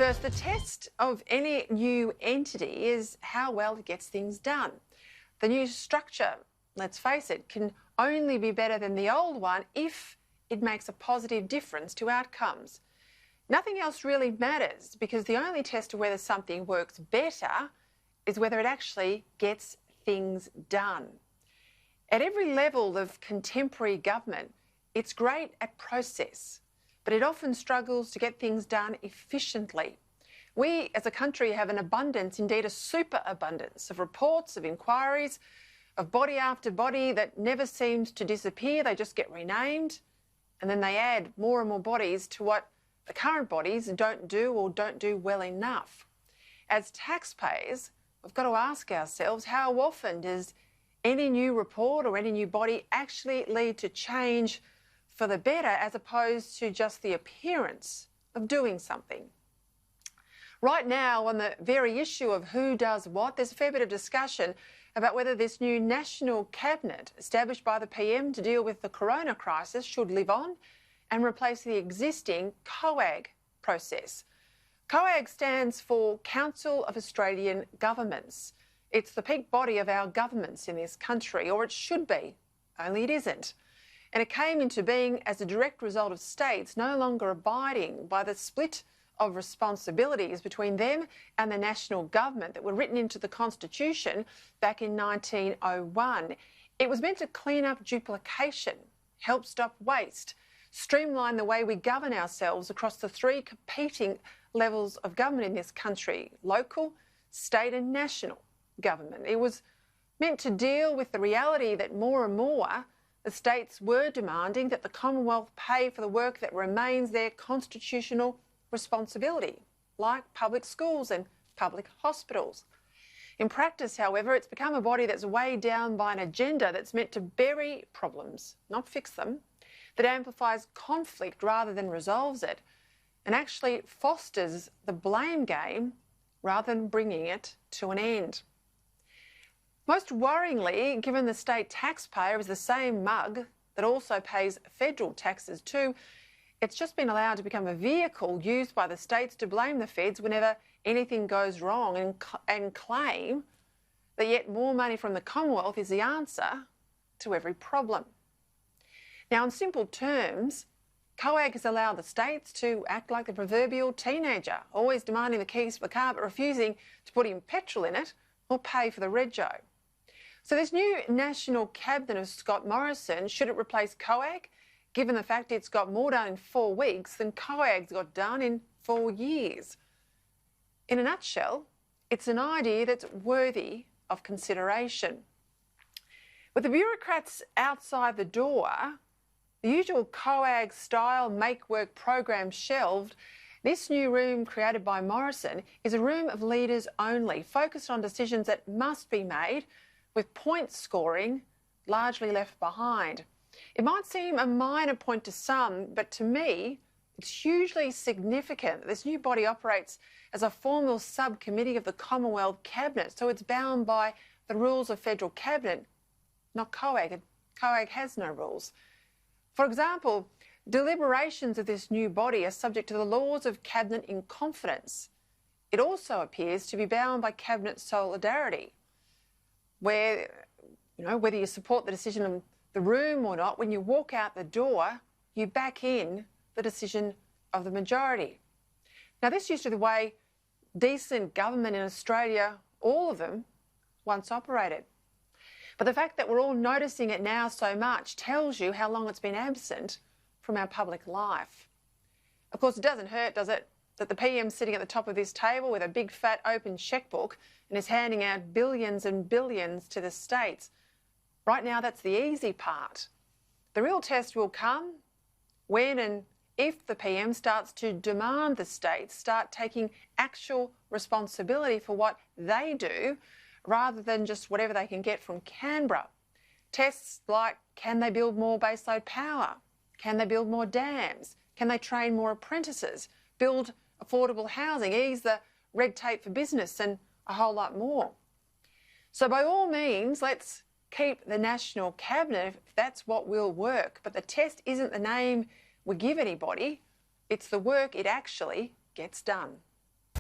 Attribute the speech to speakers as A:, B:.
A: First, the test of any new entity is how well it gets things done. The new structure, let's face it, can only be better than the old one if it makes a positive difference to outcomes. Nothing else really matters because the only test of whether something works better is whether it actually gets things done. At every level of contemporary government, it's great at process, but it often struggles to get things done efficiently. We as a country have an abundance, indeed a superabundance, of reports, of inquiries, of body after body that never seems to disappear. They just get renamed, and then they add more and more bodies to what the current bodies don't do or don't do well enough. As taxpayers, we've got to ask ourselves, how often does any new report or any new body actually lead to change for the better as opposed to just the appearance of doing something? Right now, on the very issue of who does what, there's a fair bit of discussion about whether this new national cabinet established by the PM to deal with the corona crisis should live on and replace the existing COAG process. COAG stands for Council of Australian Governments. It's the peak body of our governments in this country, or it should be, only it isn't. And it came into being as a direct result of states no longer abiding by the split of responsibilities between them and the national government that were written into the Constitution back in 1901. It was meant to clean up duplication, help stop waste, streamline the way we govern ourselves across the three competing levels of government in this country: local, state and national government. It was meant to deal with the reality that more and more the states were demanding that the Commonwealth pay for the work that remains their constitutional responsibility, like public schools and public hospitals. In practice, however, it's become a body that's weighed down by an agenda that's meant to bury problems, not fix them, that amplifies conflict rather than resolves it, and actually fosters the blame game rather than bringing it to an end. Most worryingly, given the state taxpayer is the same mug that also pays federal taxes too, it's just been allowed to become a vehicle used by the states to blame the feds whenever anything goes wrong and claim that yet more money from the Commonwealth is the answer to every problem. Now, in simple terms, COAG has allowed the states to act like the proverbial teenager, always demanding the keys for the car but refusing to put in petrol in it or pay for the rego. So this new National Cabinet of Scott Morrison, should it replace COAG, given the fact it's got more done in 4 weeks than COAG's got done in 4 years? In a nutshell, it's an idea that's worthy of consideration. With the bureaucrats outside the door, the usual COAG-style make-work program shelved, this new room created by Morrison is a room of leaders only, focused on decisions that must be made, with point scoring largely left behind. It might seem a minor point to some, but to me, it's hugely significant that this new body operates as a formal subcommittee of the Commonwealth Cabinet, so it's bound by the rules of federal cabinet, not COAG. COAG has no rules. For example, deliberations of this new body are subject to the laws of cabinet in confidence. It also appears to be bound by cabinet solidarity, where, whether you support the decision of the room or not, when you walk out the door, you back in the decision of the majority. Now, this used to be the way decent government in Australia, all of them, once operated. But the fact that we're all noticing it now so much tells you how long it's been absent from our public life. Of course, it doesn't hurt, does it, that the PM's sitting at the top of this table with a big fat open chequebook and is handing out billions and billions to the states. Right now, that's the easy part. The real test will come when and if the PM starts to demand the states start taking actual responsibility for what they do rather than just whatever they can get from Canberra. Tests like, can they build more baseload power? Can they build more dams? Can they train more apprentices? Build affordable housing, ease the red tape for business and a whole lot more. So by all means, let's keep the National Cabinet if that's what will work. But the test isn't the name we give anybody, it's the work it actually gets done.